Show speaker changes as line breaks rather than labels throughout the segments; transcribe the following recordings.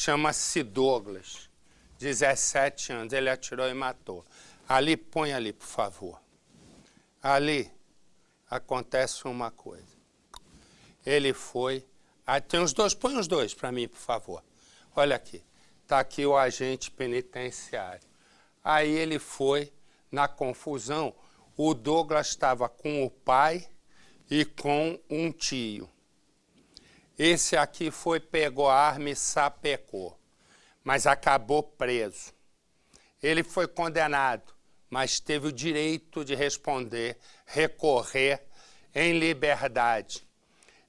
chama-se Douglas, 17 anos, ele atirou e matou. Ali, põe ali, por favor. Ali acontece uma coisa. Ele foi... tem os dois, põe os dois para mim, por favor. Olha aqui, está aqui o agente penitenciário. Aí ele foi, na confusão, o Douglas estava com o pai e com um tio. Esse aqui foi, pegou a arma e sapecou, mas acabou preso. Ele foi condenado, mas teve o direito de responder, recorrer em liberdade.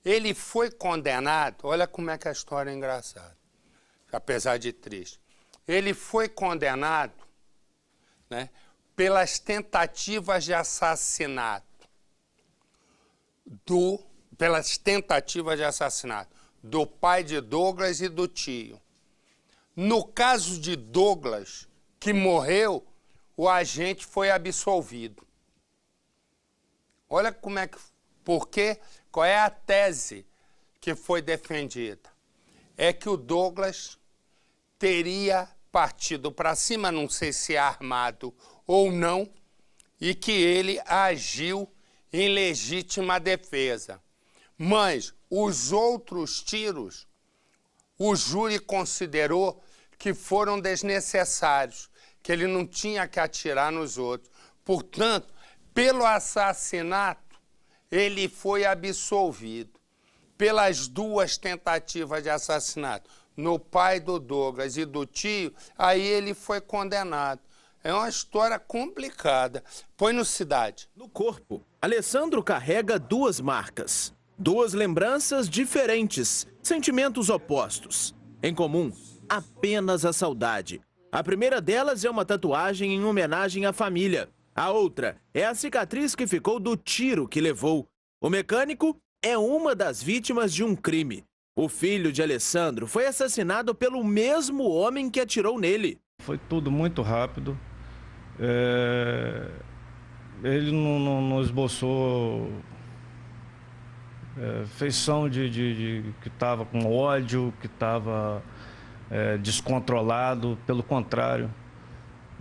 Ele foi condenado, olha como é que a história é engraçada, apesar de triste. Ele foi condenado, né, pelas tentativas de assassinato do pai de Douglas e do tio. No caso de Douglas, que morreu, o agente foi absolvido. Olha como é que... Por quê? Qual é a tese que foi defendida? É que o Douglas teria partido para cima, não sei se armado ou não, e que ele agiu em legítima defesa. Mas os outros tiros, o júri considerou que foram desnecessários, que ele não tinha que atirar nos outros. Portanto, pelo assassinato, ele foi absolvido. Pelas duas tentativas de assassinato, no pai do Douglas e do tio, aí ele foi condenado. É uma história complicada. Põe no Cidade.
No corpo, Alessandro carrega duas marcas. Duas lembranças diferentes, sentimentos opostos. Em comum, apenas a saudade. A primeira delas é uma tatuagem em homenagem à família. A outra é a cicatriz que ficou do tiro que levou. O mecânico é uma das vítimas de um crime. O filho de Alessandro foi assassinado pelo mesmo homem que atirou nele.
Foi tudo muito rápido. Ele não esboçou feição de que estava com ódio, que estava descontrolado. Pelo contrário,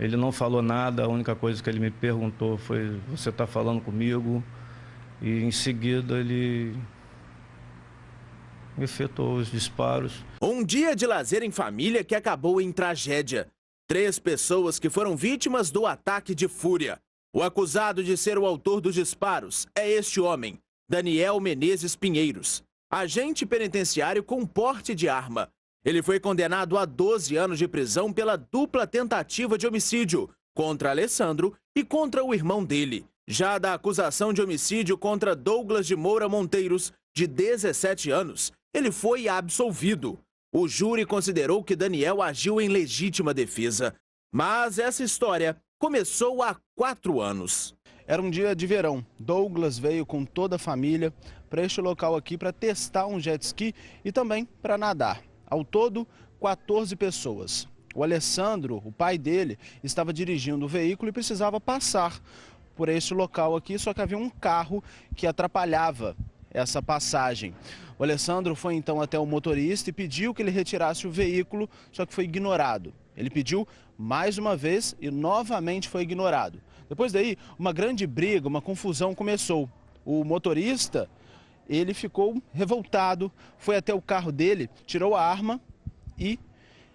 ele não falou nada. A única coisa que ele me perguntou foi: você está falando comigo? E em seguida ele efetuou os disparos.
Um dia de lazer em família que acabou em tragédia. 3 pessoas que foram vítimas do ataque de fúria. O acusado de ser o autor dos disparos é este homem, Daniel Menezes Pinheiros, agente penitenciário com porte de arma. Ele foi condenado a 12 anos de prisão pela dupla tentativa de homicídio contra Alessandro e contra o irmão dele. Já da acusação de homicídio contra Douglas de Moura Monteiros, de 17 anos, ele foi absolvido. O júri considerou que Daniel agiu em legítima defesa. Mas essa história começou há 4 anos.
Era um dia de verão. Douglas veio com toda a família para este local aqui para testar um jet ski e também para nadar. Ao todo, 14 pessoas. O Alessandro, o pai dele, estava dirigindo o veículo e precisava passar por este local aqui, só que havia um carro que atrapalhava essa passagem. O Alessandro foi então até o motorista e pediu que ele retirasse o veículo, só que foi ignorado. Ele pediu mais uma vez e novamente foi ignorado. Depois daí, uma grande briga, uma confusão começou. O motorista, ele ficou revoltado, foi até o carro dele, tirou a arma e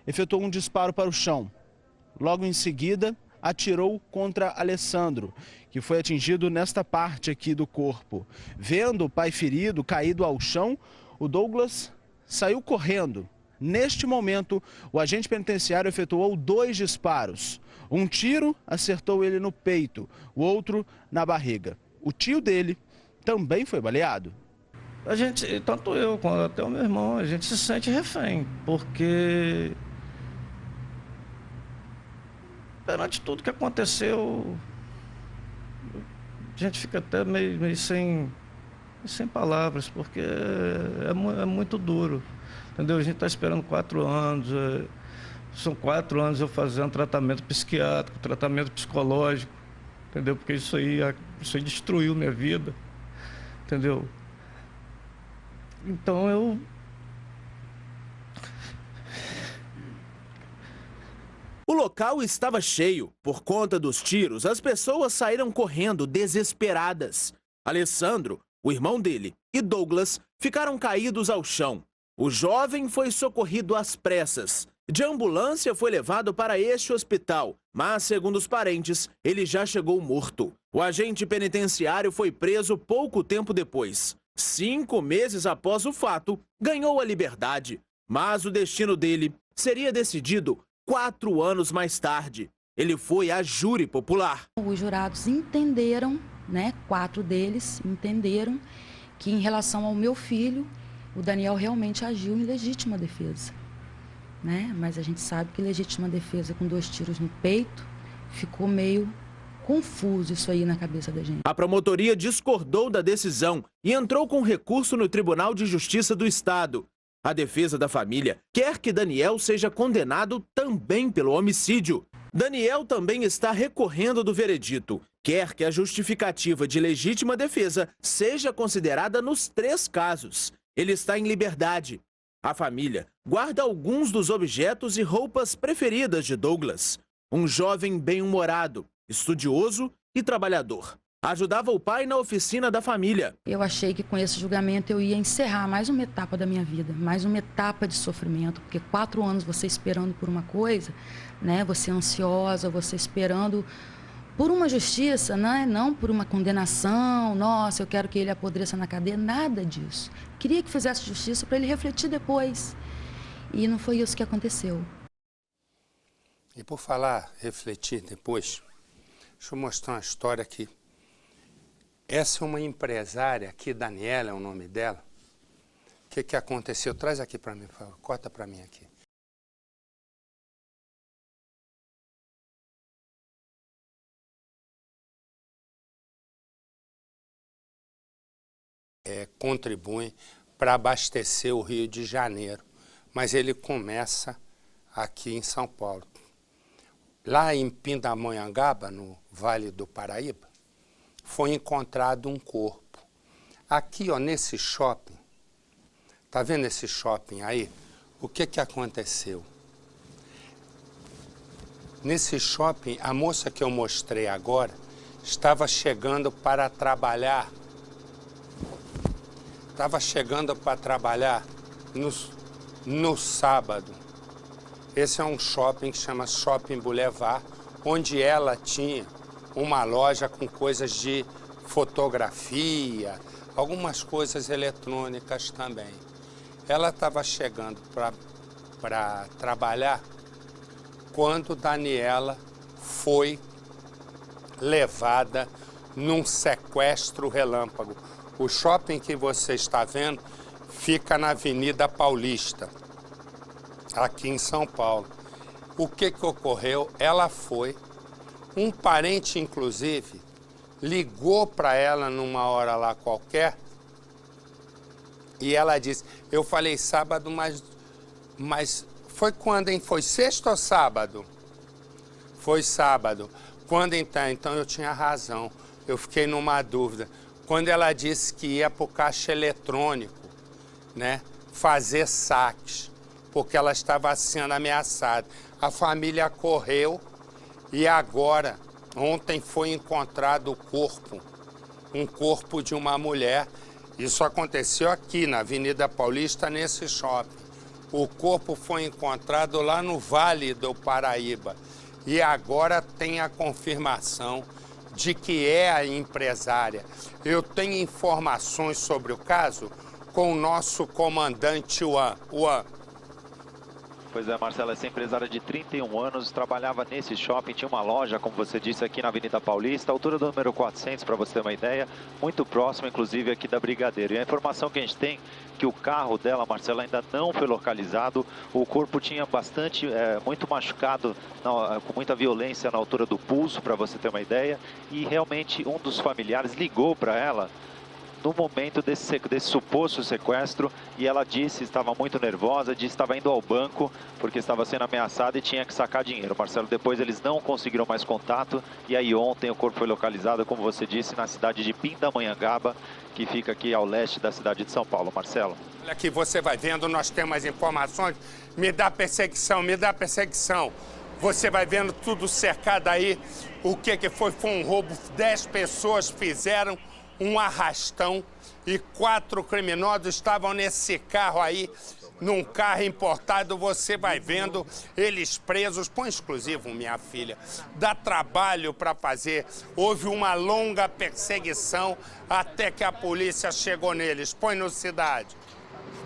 efetuou um disparo para o chão. Logo em seguida, atirou contra Alessandro, que foi atingido nesta parte aqui do corpo. Vendo o pai ferido, caído ao chão, o Douglas saiu correndo. Neste momento, o agente penitenciário efetuou 2 disparos. Um tiro acertou ele no peito, o outro na barriga. O tio dele também foi baleado.
A gente, tanto eu quanto até o meu irmão, a gente se sente refém, porque perante tudo que aconteceu, a gente fica até meio sem palavras, porque é muito duro, entendeu? A gente está esperando 4 anos, são 4 anos eu fazendo tratamento psiquiátrico, tratamento psicológico, entendeu? Porque isso aí destruiu minha vida, entendeu? Então
local estava cheio. Por conta dos tiros, as pessoas saíram correndo desesperadas. Alessandro, o irmão dele, e Douglas ficaram caídos ao chão. O jovem foi socorrido às pressas. De ambulância foi levado para este hospital, mas, segundo os parentes, ele já chegou morto. O agente penitenciário foi preso pouco tempo depois. 5 meses após o fato, ganhou a liberdade. Mas o destino dele seria decidido 4 anos mais tarde. Ele foi a júri popular.
Os jurados entenderam, 4 deles entenderam que em relação ao meu filho, o Daniel realmente agiu em legítima defesa. Mas a gente sabe que legítima defesa com 2 tiros no peito, ficou meio confuso isso aí na cabeça da gente.
A promotoria discordou da decisão e entrou com recurso no Tribunal de Justiça do Estado. A defesa da família quer que Daniel seja condenado também pelo homicídio. Daniel também está recorrendo do veredito. Quer que a justificativa de legítima defesa seja considerada nos 3 casos. Ele está em liberdade. A família guarda alguns dos objetos e roupas preferidas de Douglas. Um jovem bem-humorado, estudioso e trabalhador. Ajudava o pai na oficina da família.
Eu achei que com esse julgamento eu ia encerrar mais uma etapa da minha vida, mais uma etapa de sofrimento, porque 4 anos você esperando por uma coisa, você ansiosa, você esperando por uma justiça, não por uma condenação, nossa, eu quero que ele apodreça na cadeia, nada disso. Queria que fizesse justiça para ele refletir depois. E não foi isso que aconteceu.
E por falar, refletir depois, deixa eu mostrar uma história aqui. Essa é uma empresária aqui, Daniela é o nome dela. O que aconteceu? Traz aqui para mim, por favor. Corta para mim aqui. Contribuem para abastecer o Rio de Janeiro, mas ele começa aqui em São Paulo. Lá em Pindamonhangaba, no Vale do Paraíba, foi encontrado um corpo. Aqui, nesse shopping, tá vendo esse shopping aí? O que aconteceu? Nesse shopping, a moça que eu mostrei agora estava chegando para trabalhar. Estava chegando para trabalhar no sábado. Esse é um shopping que chama Shopping Boulevard, onde ela tinha uma loja com coisas de fotografia, algumas coisas eletrônicas também. Ela estava chegando para trabalhar quando Daniela foi levada num sequestro relâmpago. O shopping que você está vendo fica na Avenida Paulista, aqui em São Paulo. O que ocorreu? Ela foi, um parente inclusive, ligou para ela numa hora lá qualquer e ela disse, eu falei sábado, mas foi quando, hein? Foi sexta ou sábado? Foi sábado. Quando então? Então eu tinha razão, eu fiquei numa dúvida. Quando ela disse que ia para o caixa eletrônico, fazer saques, porque ela estava sendo ameaçada. A família correu e agora, ontem foi encontrado o corpo, um corpo de uma mulher. Isso aconteceu aqui na Avenida Paulista, nesse shopping. O corpo foi encontrado lá no Vale do Paraíba e agora tem a confirmação de que é a empresária. Eu tenho informações sobre o caso com o nosso comandante Juan.
Pois é, Marcelo, essa empresária de 31 anos trabalhava nesse shopping, tinha uma loja, como você disse, aqui na Avenida Paulista, altura do número 400, para você ter uma ideia, muito próximo, inclusive, aqui da Brigadeiro. E a informação que a gente tem que o carro dela, Marcelo, ainda não foi localizado, o corpo tinha bastante, muito machucado, com muita violência na altura do pulso, para você ter uma ideia, e realmente um dos familiares ligou para ela no momento desse suposto sequestro, e ela disse, estava muito nervosa, disse que estava indo ao banco porque estava sendo ameaçada e tinha que sacar dinheiro. Marcelo, depois eles não conseguiram mais contato, e aí ontem o corpo foi localizado, como você disse, na cidade de Pindamonhangaba, que fica aqui ao leste da cidade de São Paulo. Marcelo.
Olha aqui, você vai vendo, nós temos as informações, me dá perseguição, Você vai vendo tudo cercado aí. O que foi? Foi um roubo. 10 pessoas fizeram um arrastão e 4 criminosos estavam nesse carro aí, num carro importado. Você vai vendo eles presos. Põe exclusivo, minha filha. Dá trabalho para fazer. Houve uma longa perseguição até que a polícia chegou neles. Põe no Cidade.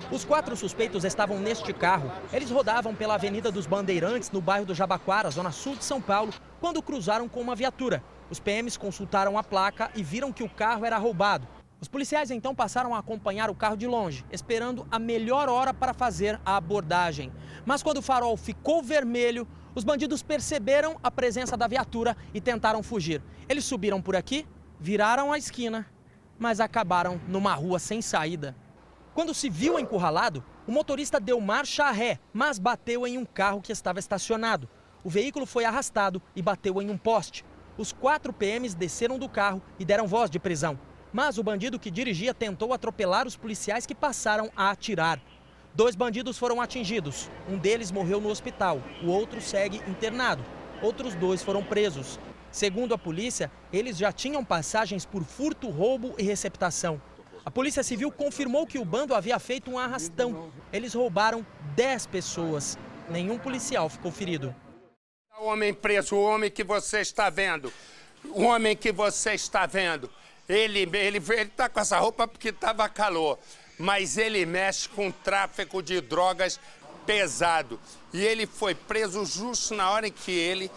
Os 4 suspeitos estavam neste carro. Eles rodavam pela Avenida dos Bandeirantes, no bairro do Jabaquara, zona sul de São Paulo, quando cruzaram com uma viatura. Os PMs consultaram a placa e viram que o carro era roubado. Os policiais então passaram a acompanhar o carro de longe, esperando a melhor hora para fazer a abordagem. Mas quando o farol ficou vermelho, os bandidos perceberam a presença da viatura e tentaram fugir. Eles subiram por aqui, viraram a esquina, mas acabaram numa rua sem saída. Quando se viu encurralado, o motorista deu marcha a ré, mas bateu em um carro que estava estacionado. O veículo foi arrastado e bateu em um poste. Os 4 PMs desceram do carro e deram voz de prisão. Mas o bandido que dirigia tentou atropelar os policiais que passaram a atirar. 2 bandidos foram atingidos. Um deles morreu no hospital, o outro segue internado. Outros 2 foram presos. Segundo a polícia, eles já tinham passagens por furto, roubo e receptação. A Polícia Civil confirmou que o bando havia feito um arrastão. Eles roubaram 10 pessoas. Nenhum policial ficou ferido.
O homem preso, o homem que você está vendo, o homem que você está vendo, ele tá com essa roupa porque estava calor, mas ele mexe com tráfico de drogas pesado. E ele foi preso justo na hora em que ele,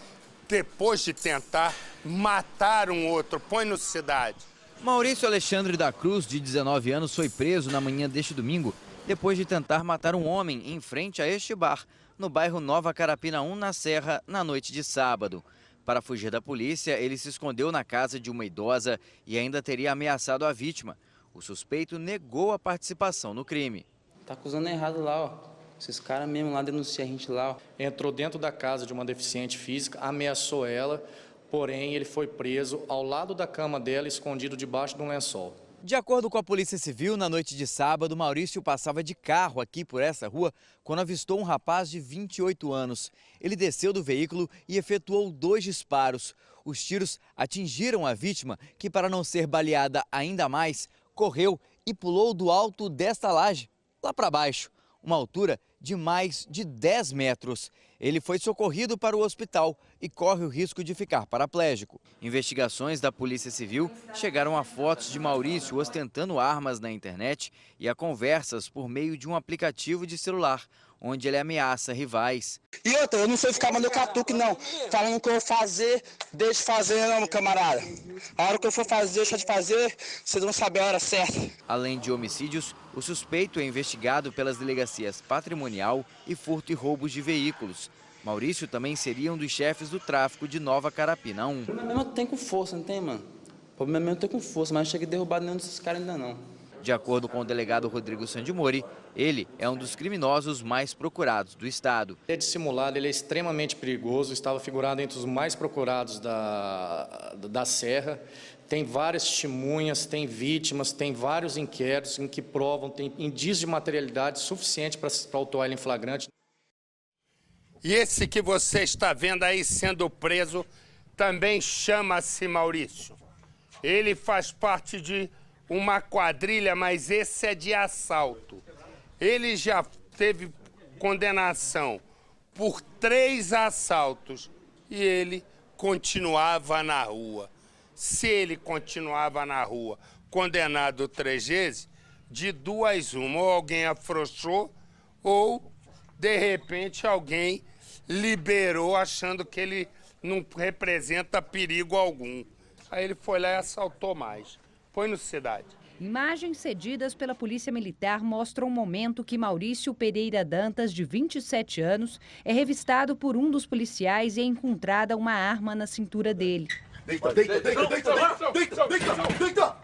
depois de tentar matar um outro. Põe no Cidade.
Maurício Alexandre da Cruz, de 19 anos, foi preso na manhã deste domingo depois de tentar matar um homem em frente a este bar, no bairro Nova Carapina 1, na Serra, na noite de sábado. Para fugir da polícia, ele se escondeu na casa de uma idosa e ainda teria ameaçado a vítima. O suspeito negou a participação no crime.
Tá acusando errado lá, ó. Esses caras mesmo lá denunciam a gente lá, ó.
Entrou dentro da casa de uma deficiente física, ameaçou ela, porém ele foi preso ao lado da cama dela, escondido debaixo de um lençol.
De acordo com a Polícia Civil, na noite de sábado, Maurício passava de carro aqui por essa rua quando avistou um rapaz de 28 anos. Ele desceu do veículo e efetuou 2 disparos. Os tiros atingiram a vítima, que, para não ser baleada ainda mais, correu e pulou do alto desta laje, lá para baixo, uma altura de mais de 10 metros. Ele foi socorrido para o hospital e corre o risco de ficar paraplégico. Investigações da Polícia Civil chegaram a fotos de Maurício ostentando armas na internet e a conversas por meio de um aplicativo de celular, onde ele ameaça rivais.
E outra, eu não sei ficar mandando catuque, não. Falando que eu vou fazer, deixa de fazer, não, camarada. A hora que eu for fazer, deixa de fazer, vocês vão saber a hora certa.
Além de homicídios, o suspeito é investigado pelas delegacias patrimonial e furto e roubos de veículos. Maurício também seria um dos chefes do tráfico de Nova Carapina 1.
O problema mesmo tem com força, não tem, mano? O problema mesmo tem com força, mas não cheguei derrubado nenhum desses caras ainda não.
De acordo com o delegado Rodrigo Sandimori, ele é um dos criminosos mais procurados do estado.
Ele é dissimulado, ele é extremamente perigoso, estava figurado entre os mais procurados da Serra. Tem várias testemunhas, tem vítimas, tem vários inquéritos em que provam, tem indícios de materialidade suficiente para autuar ele em flagrante.
E esse que você está vendo aí sendo preso também chama-se Maurício. Ele faz parte de uma quadrilha, mas esse é de assalto. Ele já teve condenação por 3 assaltos e ele continuava na rua. Se ele continuava na rua, condenado 3 vezes, de 2 uma, ou alguém afrouxou ou, de repente, alguém liberou achando que ele não representa perigo algum. Aí ele foi lá e assaltou mais. Põe no Cidade.
Imagens cedidas pela Polícia Militar mostram o momento que Maurício Pereira Dantas, de 27 anos, é revistado por um dos policiais e é encontrada uma arma na cintura dele.
Deita, deita, deita, deita, deita, deita, deita!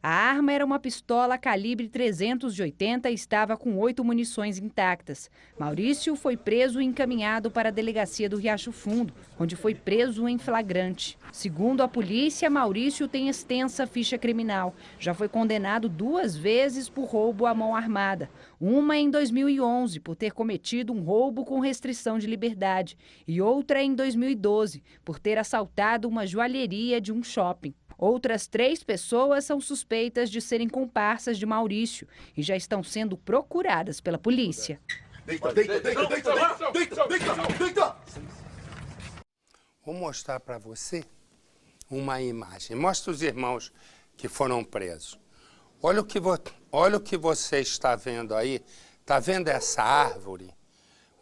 A arma era uma pistola calibre 380 e estava com 8 munições intactas. Maurício foi preso e encaminhado para a delegacia do Riacho Fundo, onde foi preso em flagrante. Segundo a polícia, Maurício tem extensa ficha criminal. Já foi condenado 2 vezes por roubo à mão armada. Uma em 2011, por ter cometido um roubo com restrição de liberdade, e outra em 2012, por ter assaltado uma joalheria de um shopping. Outras 3 pessoas são suspeitas de serem comparsas de Maurício e já estão sendo procuradas pela polícia.
Deita!
Vou mostrar para você uma imagem. Mostra os irmãos que foram presos. Olha o que você está vendo aí. Está vendo essa árvore?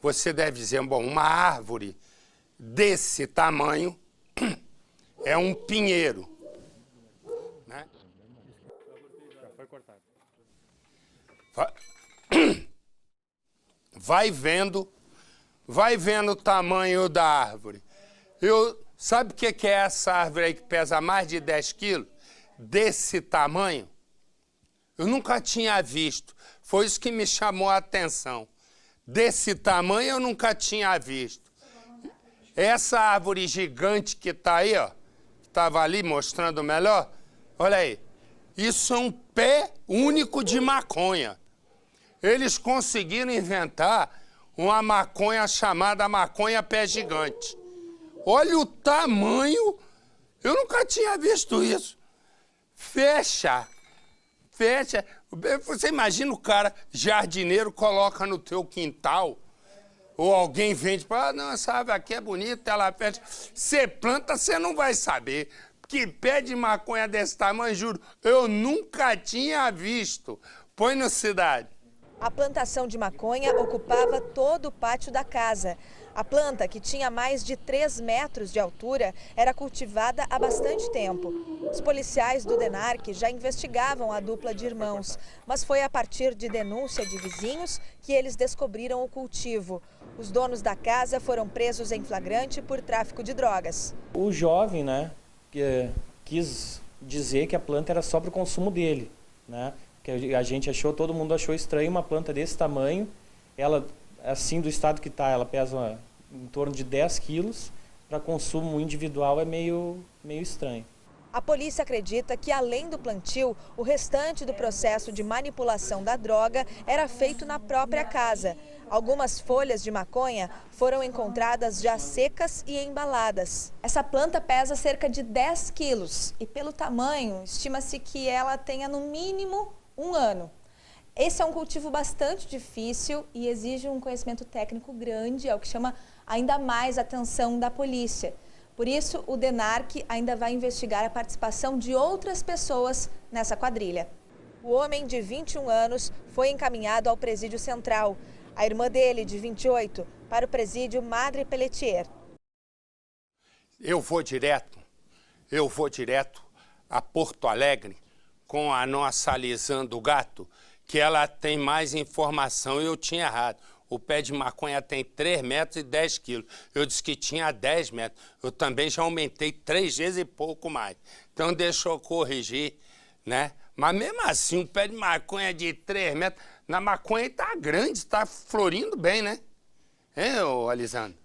Você deve dizer, bom, uma árvore desse tamanho é um pinheiro. Né? Já foi cortado. Vai vendo o tamanho da árvore. Sabe o que é essa árvore aí que pesa mais de 10 quilos? Desse tamanho? Eu nunca tinha visto. Foi isso que me chamou a atenção. Desse tamanho eu nunca tinha visto. Essa árvore gigante que está aí, ó, que estava ali mostrando melhor, olha aí. Isso é um pé único de maconha. Eles conseguiram inventar uma maconha chamada maconha pé gigante. Olha o tamanho, eu nunca tinha visto isso. Fecha. Você imagina o cara, jardineiro, coloca no teu quintal, ou alguém vende, fala, não, essa árvore aqui é bonita, ela fecha. Você planta, você não vai saber. Que pé de maconha desse tamanho, juro, eu nunca tinha visto. Põe no Cidade.
A plantação de maconha ocupava todo o pátio da casa. A planta, que tinha mais de 3 metros de altura, era cultivada há bastante tempo. Os policiais do DENARC já investigavam a dupla de irmãos, mas foi a partir de denúncia de vizinhos que eles descobriram o cultivo. Os donos da casa foram presos em flagrante por tráfico de drogas.
O jovem, quis dizer que a planta era só para o consumo dele, Que a gente achou, todo mundo achou estranho uma planta desse tamanho. Ela, assim, do estado que está, ela pesa em torno de 10 quilos. Para consumo individual é meio estranho.
A polícia acredita que, além do plantio, o restante do processo de manipulação da droga era feito na própria casa. Algumas folhas de maconha foram encontradas já secas e embaladas. Essa planta pesa cerca de 10 quilos e, pelo tamanho, estima-se que ela tenha no mínimo 1 ano. Esse é um cultivo bastante difícil e exige um conhecimento técnico grande, é o que chama ainda mais a atenção da polícia. Por isso, o DENARC ainda vai investigar a participação de outras pessoas nessa quadrilha. O homem de 21 anos foi encaminhado ao presídio central. A irmã dele, de 28, para o presídio Madre Pelletier.
Eu vou direto a Porto Alegre com a nossa Lisandro Gato, que ela tem mais informação. Eu tinha errado. O pé de maconha tem 3 metros e 10 quilos. Eu disse que tinha 10 metros. Eu também já aumentei 3 vezes e pouco mais. Então, deixa eu corrigir, né? Mas mesmo assim, um pé de maconha de 3 metros... Na maconha está grande, está florindo bem, né? Ô, Alisandro?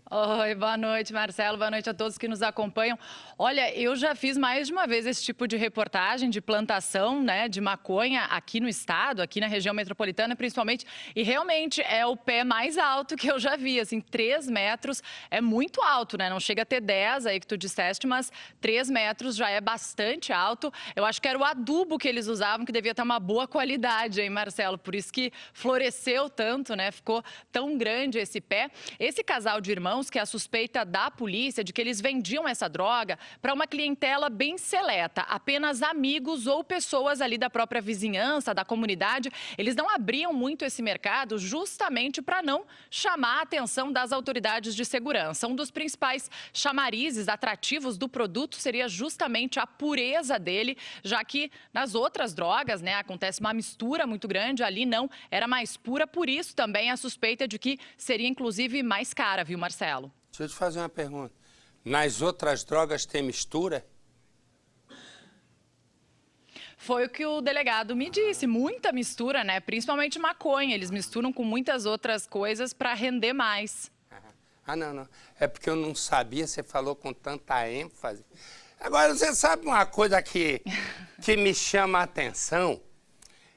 Oi, boa noite, Marcelo. Boa noite a todos que nos acompanham. Olha, eu já fiz mais de uma vez esse tipo de reportagem de plantação, de maconha aqui no estado, aqui na região metropolitana, principalmente. E realmente é o pé mais alto que eu já vi, assim, 3 metros é muito alto, né? Não chega a ter 10 aí que tu disseste, mas 3 metros já é bastante alto. Eu acho que era o adubo que eles usavam, que devia ter uma boa qualidade, hein, Marcelo? Por isso que floresceu tanto, né? Ficou tão grande esse pé. Esse casal de irmãos, que é a suspeita da polícia de que eles vendiam essa droga para uma clientela bem seleta, apenas amigos ou pessoas ali da própria vizinhança, da comunidade. Eles não abriam muito esse mercado justamente para não chamar a atenção das autoridades de segurança. Um dos principais chamarizes atrativos do produto seria justamente a pureza dele, já que nas outras drogas, acontece uma mistura muito grande, ali não, era mais pura, por isso também a suspeita de que seria inclusive mais cara, viu, Marcelo?
Deixa eu te fazer uma pergunta. Nas outras drogas tem mistura?
Foi o que o delegado me disse, muita mistura, Principalmente maconha, eles misturam com muitas outras coisas para render mais.
Ah, não. É porque eu não sabia, você falou com tanta ênfase. Agora, você sabe uma coisa que me chama a atenção?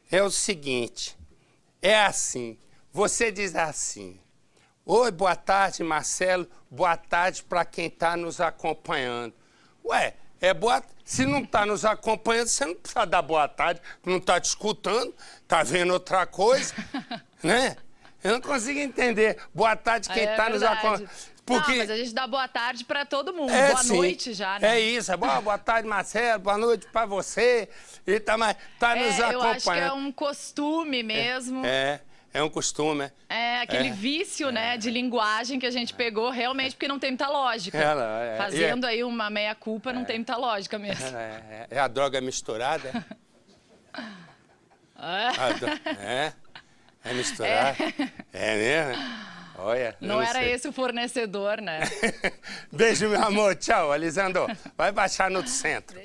É o seguinte, é assim. Você diz assim: oi, boa tarde, Marcelo, boa tarde para quem está nos acompanhando. Ué, se não está nos acompanhando, você não precisa dar boa tarde, não está te escutando, está vendo outra coisa, né? Eu não consigo entender. Boa tarde quem está nos acompanhando. Porque...
Não, mas a gente dá boa tarde para todo mundo. Boa
sim,
noite já, né?
É isso. Boa tarde, Marcelo. Boa noite para você. E tá nos acompanhando.
Eu acho que é um costume mesmo.
É um costume.
É aquele vício, né, de linguagem que a gente pegou realmente porque não tem muita lógica. Fazendo aí uma meia-culpa não tem muita lógica mesmo.
É a droga misturada? É misturada? É mesmo? Olha,
não era esse o fornecedor, né?
Beijo, meu amor. Tchau, Alisandro. Vai baixar no centro.